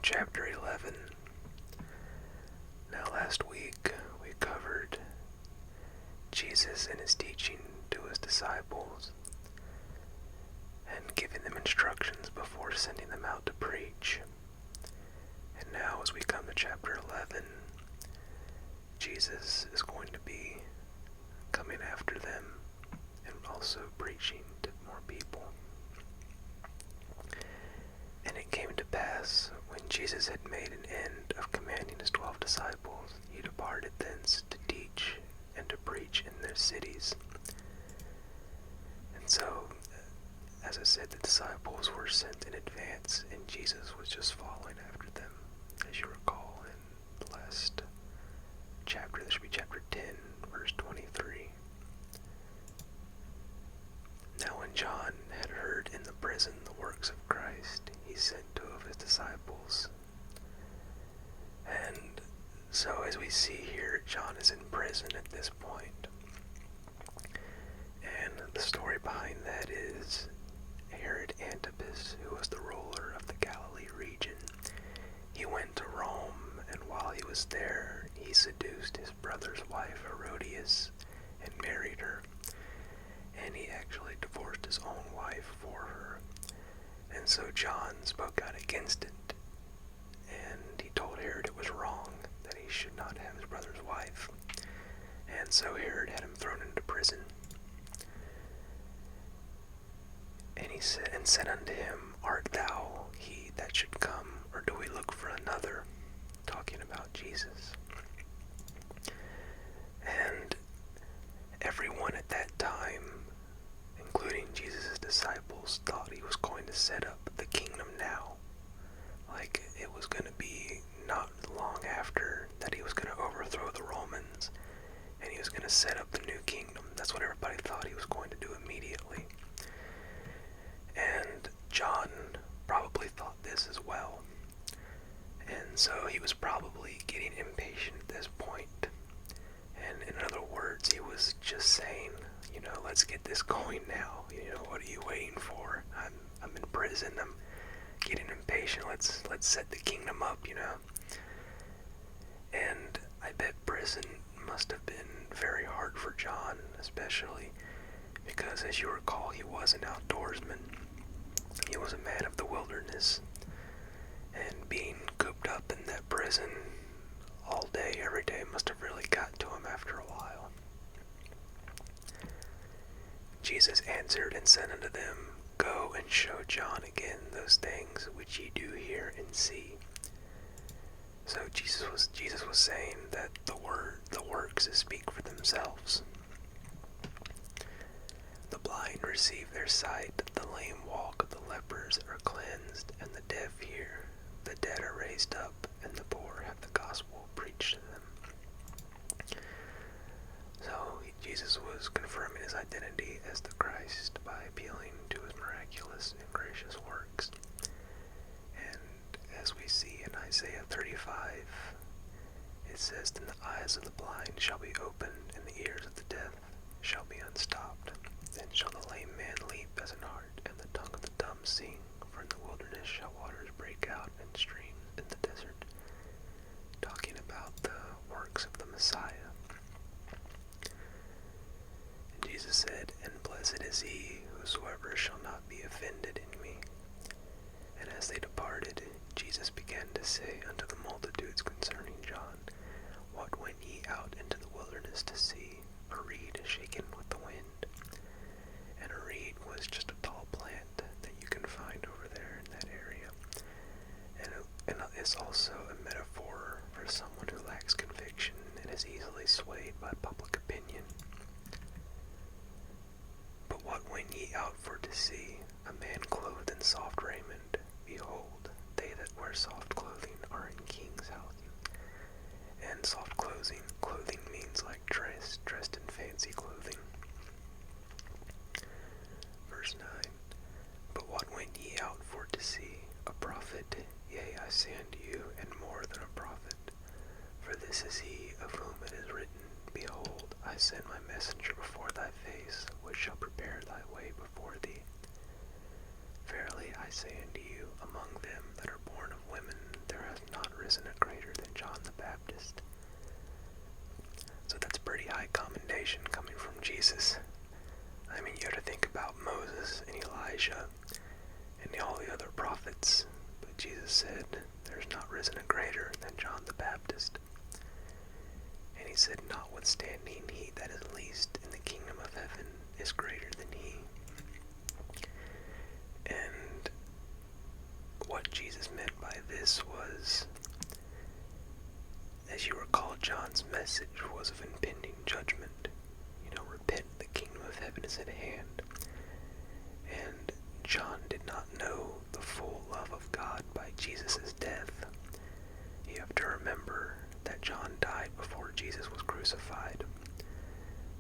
chapter 11. Now last week we covered Jesus and his teaching to his disciples and giving them instructions before sending them out to preach. And now as we come to chapter 11, Jesus is going to be coming after them and also preaching to more people. And it came to pass, when Jesus had made an end of commanding his 12 disciples, he departed thence to teach and to preach in their cities. And so, as I said, the disciples were sent in advance, and Jesus was just following after them. As you recall in the last chapter, this should be chapter 10, verse 23. Now when John had heard in the prison the works of Christ, he sent 2 of his disciples. And so as we see here, John is in prison at this point. And the story behind that is Herod Antipas, who was the ruler of the Galilee region. He went to Rome, and while he was there, he seduced his brother's wife Herodias and married her. And he actually divorced his own wife for her. And so John spoke out against it, and he told Herod it was wrong, that he should not have his brother's wife. And so Herod had him thrown into prison. And he said unto him, Art thou he that should come, or do we look for another? Talking about Jesus. And everyone at that time, including Jesus' disciples, thought he was going to set up the kingdom now. Like it was going to be not long after that he was going to overthrow the Romans, and he was going to set up the new kingdom. That's what everybody thought he was going to do immediately. And John probably thought this as well. And so he was probably getting impatient at this point. And in other words, he was just saying, let's get this going now. What are you waiting for? I'm in prison. I'm getting impatient. Let's set the kingdom up, And I bet prison must have been very hard for John, especially because, as you recall, he was an outdoorsman. He was a man of the wilderness, and being cooped up in that prison all day, every day, must have really got to him after a while. Jesus answered and said unto them, Go and show John again those things which ye do hear and see. So Jesus was saying that the works speak for themselves. The blind receive their sight, the lame walk, the lepers are cleansed, and the deaf hear. The dead are raised up, and the poor have the gospel preached to them. So Jesus was confirming his identity as the Christ by appealing to his miraculous and gracious works. And as we see in Isaiah 35, it says, Then the eyes of the blind shall be opened, and the ears of the deaf shall be unstopped. Then shall the lame man leap as an hart, and the tongue of the dumb sing. For in the wilderness shall waters break out, and streams in the desert. Talking about the works of the Messiah. And Jesus said, And blessed is he, whosoever shall not be offended in me. And as they departed, Jesus began to say unto the multitudes concerning John, What went ye out into the wilderness to see? A reed shaken with the wind? And a reed was just a tall plant that you can find over there in that area. And it's also a metaphor for someone who lacks conviction and is easily swayed by public opinion. But what went ye out for to see? A man clothed in soft raiment? Behold, they that wear soft clothing are in king's house. And soft clothing means like dressed in fancy clothing. Verse 9, But what went ye out for to see? A prophet? Yea, I say unto you, and more than a prophet. For this is he of whom it is written, Behold, I send my messenger before thy face, which shall prepare thy way before thee. Verily I say unto you, among them that are born of women, there pretty high commendation coming from Jesus. I mean, you have to think about Moses and Elijah and all the other prophets, but Jesus said, "There's not risen a greater than John the Baptist." And he said, "Notwithstanding, he that is least in the kingdom of heaven is greater than he." And what Jesus meant by this was, as you recall, John's message was of impending judgment. Repent, the kingdom of heaven is at hand. And John did not know the full love of God by Jesus' death. You have to remember that John died before Jesus was crucified.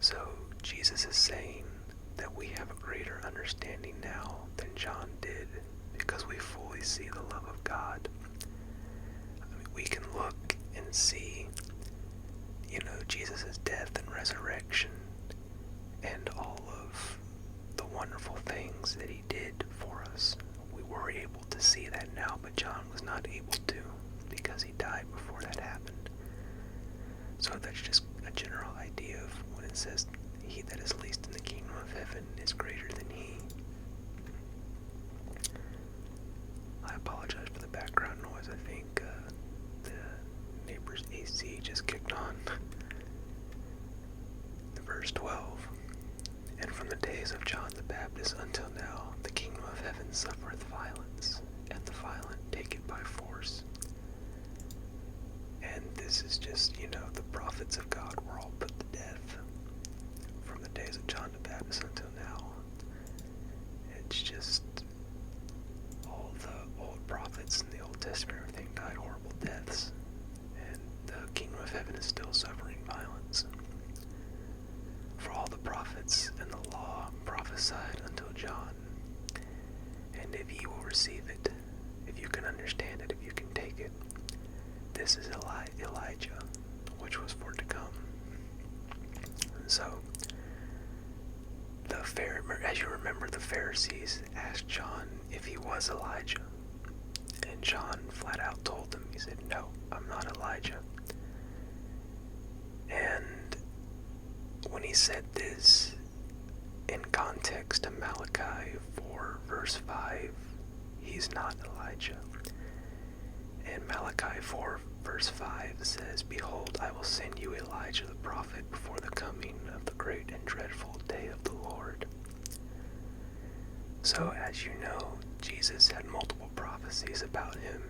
So Jesus is saying that we have a greater understanding now than John did because we fully see the love of God. I mean, we can look and see, Jesus' death and resurrection and all of the wonderful things that he did for us. We were able to see that now, but John was not able to because he died before that happened. So that's just a general idea of when it says, "He that is least in the kingdom of heaven is greater than he." I apologize for the background noise. I think the neighbor's AC just kicked on. Verse 12. "And from the days of John the Baptist until now, the kingdom of heaven suffereth violence, and the violent take it by force." And this is just, the prophets of God were all put to death from the days of John the Baptist until now. It's just all the old prophets in the Old Testament, everything died horrible deaths, and the kingdom of heaven is still suffering violence. "For all the prophets and the law prophesied until John. And if ye will receive it, if you can understand it, if you can take it, this is Elijah, which was for to come." So, as you remember, the Pharisees asked John if he was Elijah. And John flat out told them, he said, "No, I'm not Elijah." And when he said this, in context to Malachi 4 verse 5, he's not Elijah. And Malachi 4 verse 5 says, "Behold, I will send you Elijah the prophet before the coming of the great and dreadful day of the Lord." So as you know, Jesus had multiple prophecies about him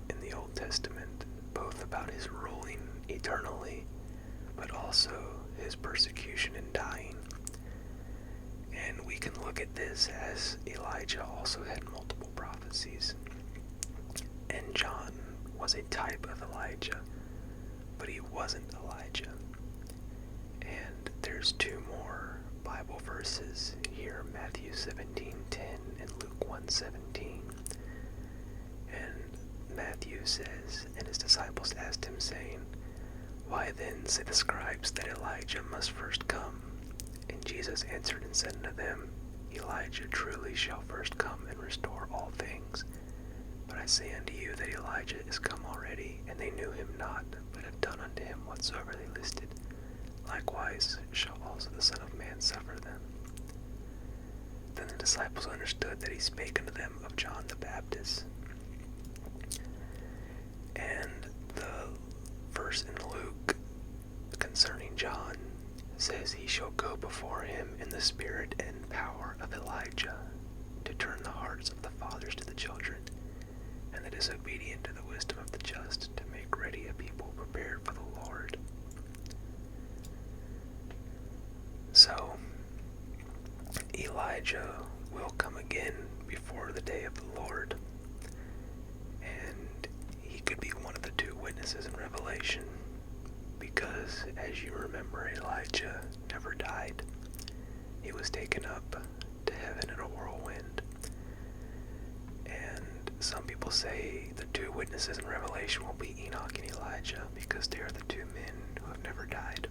in the Old Testament, both about his ruling eternally, but also his persecution and dying. And we can look at this as Elijah also had multiple prophecies. And John was a type of Elijah, but he wasn't Elijah. And there's two more Bible verses here, Matthew 17:10 and Luke 1:17. And Matthew says, "And his disciples asked him, saying, Why then say the scribes that Elijah must first come? And Jesus answered and said unto them, Elijah truly shall first come and restore all things. But I say unto you that Elijah is come already, and they knew him not, but have done unto him whatsoever they listed. Likewise shall also the Son of Man suffer them." Then the disciples understood that he spake unto them of John the Baptist. And the verse in Luke concerning John says, "He shall go before him in the spirit and power of Elijah, to turn the hearts of the fathers to the children, and the disobedient to the wisdom of the just, to make ready a people prepared for the Lord." So, Elijah will come again before the day of the Lord, and he could be one of the two witnesses in Revelation, because, as you remember, Elijah never died. He was taken up to heaven in a whirlwind. And some people say the two witnesses in Revelation will be Enoch and Elijah, because they are the two men who have never died.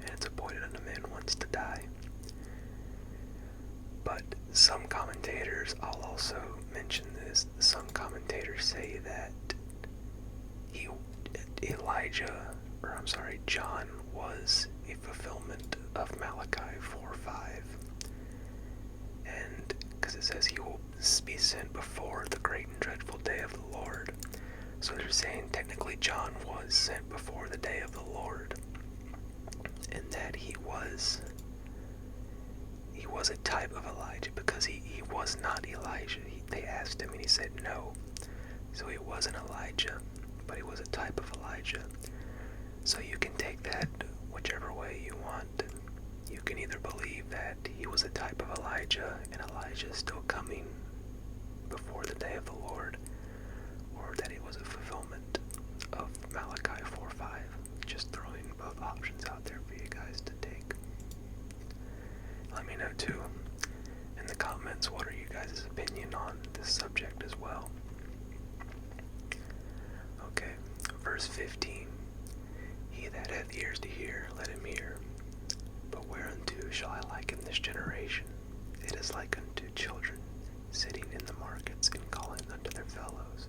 And it's appointed unto men once to die. But some commentators, I'll also mention this, some commentators say that John was a fulfillment of Malachi 4:5. And because it says he will be sent before the great and dreadful day of the Lord. So they're saying technically John was sent before the day of the Lord. And that he was a type of Elijah, because he was not Elijah. They asked him and he said no. So he wasn't Elijah, but he was a type of Elijah. So you can take that whichever way you want. You can either believe that he was a type of Elijah and Elijah is still coming before the day of the Lord, or that he was a fulfillment of Malachi 4:5. Just throwing both options out there for you guys to take. Let me know too in the comments, what are you guys' opinion on this subject as well. Okay, verse 15. He that hath ears to hear, let him hear. But whereunto shall I liken this generation? It is like unto children sitting in the markets and calling unto their fellows,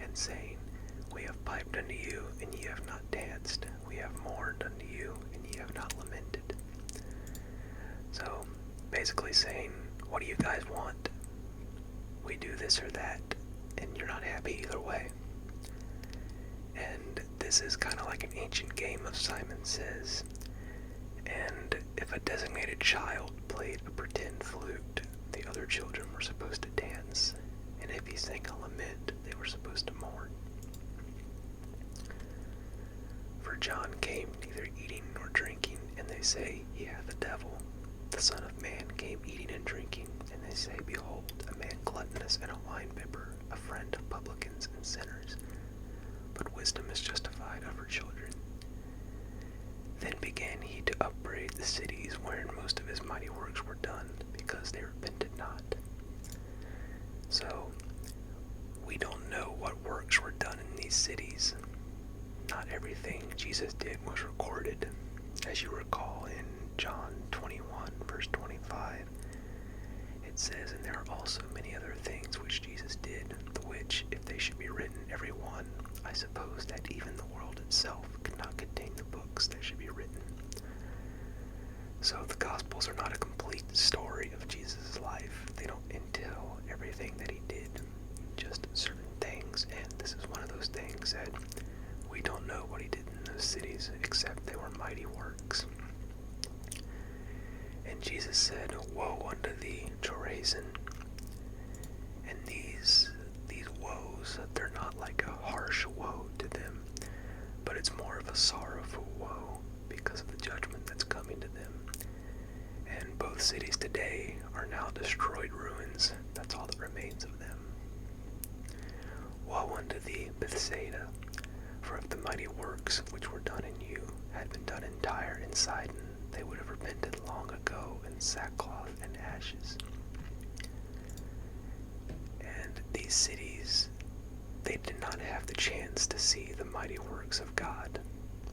and saying, We have piped unto you, and ye have not danced. We have mourned unto you, and ye have not lamented. So, basically saying, what do you guys want? We do this or that, and you're not happy either way. And this is kind of like an ancient game of Simon Says. And if a designated child played a pretend flute, the other children were supposed to dance. And if he sang a lament, they were supposed to mourn. For John came neither eating nor drinking, and they say, He hath the devil. The Son of Man came eating and drinking, and they say, Behold, a man gluttonous and a winebibber, a friend of publicans and sinners. But wisdom is justified of her children. Then began he to upbraid the cities wherein most of his mighty works were done, because they repented not. So, we don't know what works were done in these cities. Not everything Jesus did was recorded. As you recall in John 21, verse 25, it says, And there are also many other things which Jesus did, the which, if they should be written every one, I suppose that even the world itself could not contain the books that should be written. So the Gospels are not a complete story of Jesus' life. They don't entail everything that he did, just certain things, and this is one of those things that we don't know what he did in those cities, except they were mighty works. And Jesus said, Woe unto thee, Chorazin. And these woes, they're not like a harsh woe to them, but it's more of a sorrowful woe because of the judgment that's coming to them. And both cities today are now destroyed ruins. That's all that remains of them. Woe unto thee, Bethsaida, for if the mighty works which were done in you had been done in Tyre and Sidon, they would have repented long ago in sackcloth and ashes. And these cities, they did not have the chance to see the mighty works of God,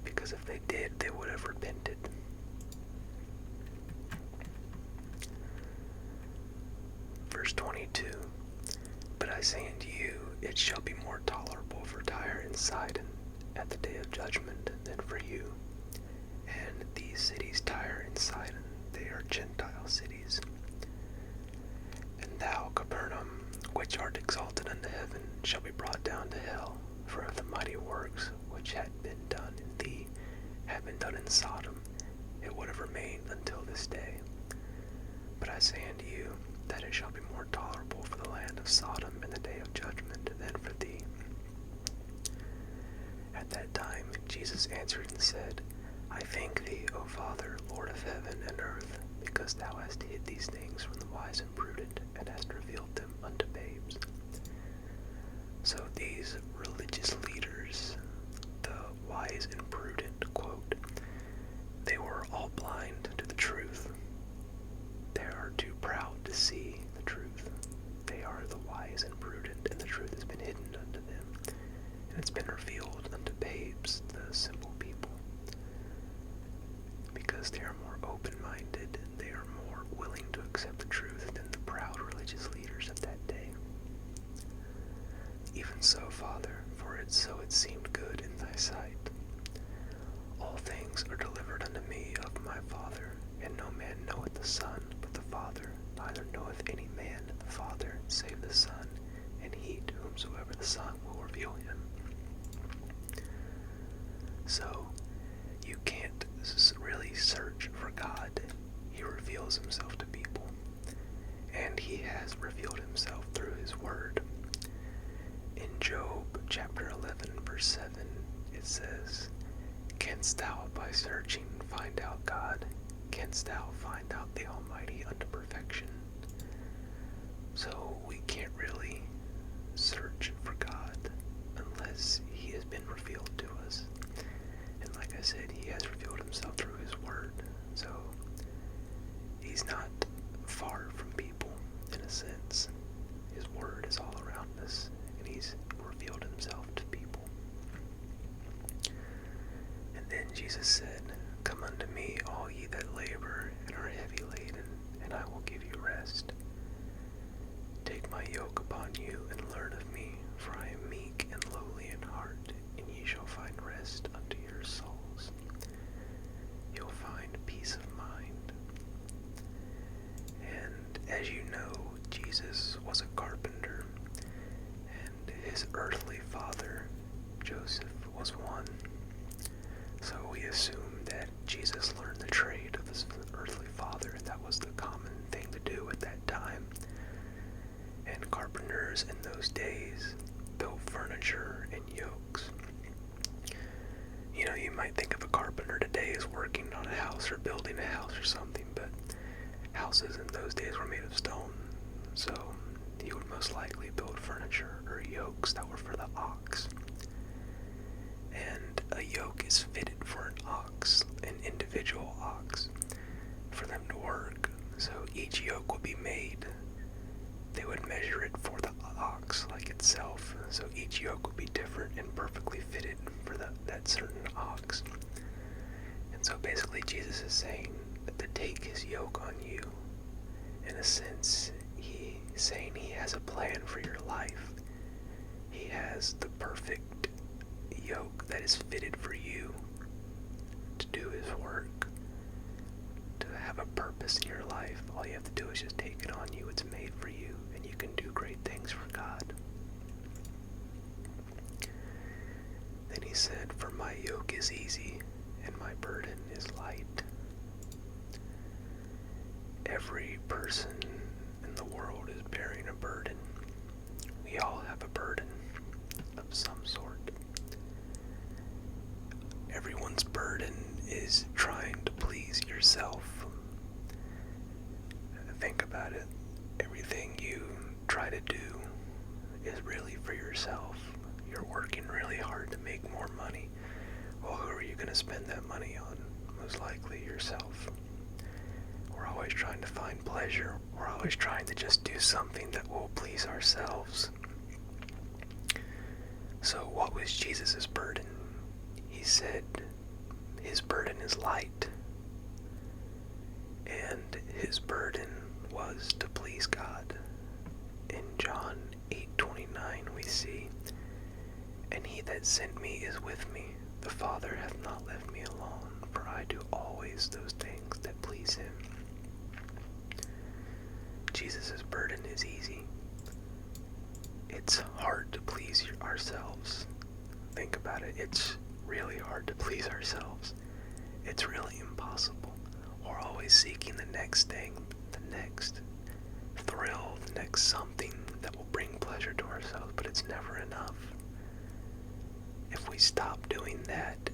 because if they did, they would have repented. Verse 22, But I say unto you, it shall be more tolerable for Tyre and Sidon at the day of judgment than for you. And these cities, Tyre and Sidon, they are Gentile cities. And thou, Capernaum, which art exalted unto heaven, shall be brought down to hell. For if the mighty works which had been done in thee had been done in Sodom, it would have remained until this day. But I say unto you, that it shall be more tolerable for the land of Sodom in the day of judgment than for thee. At that time Jesus answered and said, I thank thee, O Father, Lord of heaven and earth, because thou hast hid these things from the wise and prudent, and hast revealed them unto babes. So these religious leaders, the wise and prudent, quote, they were all blind to the truth. They are too proud to see the truth. They are the wise and prudent, and the truth has been hidden unto them, and it's been revealed unto babes, the simple people. Because they are more open-minded, they are more willing to accept the truth than the proud religious leaders of that day. Even so, Father, for it so it seemed good in thy sight. All things the Son, but the Father. Neither knoweth any man the Father, save the Son, and he to whomsoever the Son will reveal him. So, you can't really search for God. He reveals himself to people, and he has revealed himself through his word. In Job chapter 11 verse 7, it says, "Canst thou by searching find out God? Canst thou find out the Almighty unto perfection?" So we can't really search for God unless he has been revealed to us. And like I said, he has revealed himself through his word. So he's not far from people in a sense. His word is all around us, and he's revealed himself to people. And then Jesus said, "Come unto me, all ye that labor and are heavy laden, and I will give you rest. Take my yoke upon you and learn of me, for I am meek and lowly in heart, and ye shall find rest unto your souls." You'll find peace of mind. And as you know, Jesus was a carpenter, and his earthly father, Joseph, was one. So we assume that Jesus learned the trade of his earthly father. That was the common thing to do at that time. And carpenters in those days built furniture and yokes. You know, you might think of a carpenter today as working on a house or building a house or something, but houses in those days were made of stone. So he would most likely build furniture or yokes that were for the ox. And a yoke is fitted for an ox, an individual ox, for them to work. So each yoke would be made. They would measure it for the ox like itself. So each yoke would be different and perfectly fitted for that certain ox. And so basically Jesus is saying that to take his yoke on you, in a sense, he's saying he has a plan for your life. He has the perfect yoke that is fitted for you to do his work, to have a purpose in your life. All you have to do is just take it on you. It's made for you, and you can do great things for God. Then he said, "For my yoke is easy, and my burden is light." Every person in the world is bearing a burden. We all have a burden of some sort. Everyone's burden is trying to please yourself. Think about it. Everything you try to do is really for yourself. You're working really hard to make more money. Well, who are you going to spend that money on? Most likely yourself. We're always trying to find pleasure. We're always trying to just do something that will please ourselves. So what was Jesus' burden? He said his burden is light, and his burden was to please God. In John 8:29 we see, "And he that sent me is with me. The Father hath not left me alone, for I do always those things that please him." Jesus' burden is easy. It's hard to please ourselves. Think about it. It's really hard to please ourselves. It's really impossible. We're always seeking the next thing, the next thrill, the next something that will bring pleasure to ourselves, but it's never enough. If we stop doing that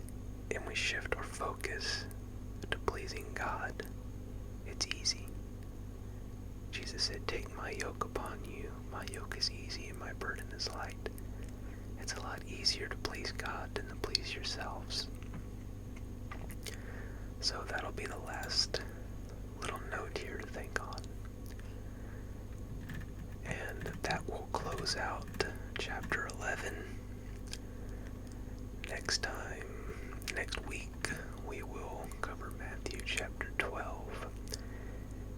and we shift our focus to pleasing God, it's easy. Jesus said, "Take my yoke upon you. My yoke is easy and my burden is light." It's a lot easier to please God than to please yourselves. So that'll be the last little note here to think on. And that will close out chapter 11. Next week, we will cover Matthew chapter 12.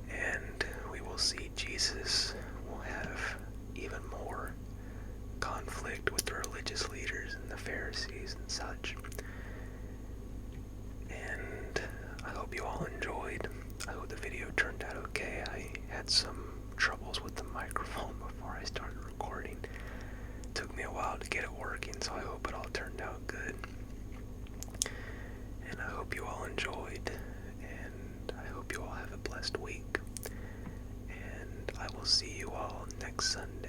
And we will see Jesus will have even more conflict with the religious leaders and the Pharisees and such. And I hope you all enjoyed. I hope the video turned had some troubles with the microphone before I started recording. Took me a while to get it working, so I hope it all turned out good. And I hope you all enjoyed, and I hope you all have a blessed week. And I will see you all next Sunday.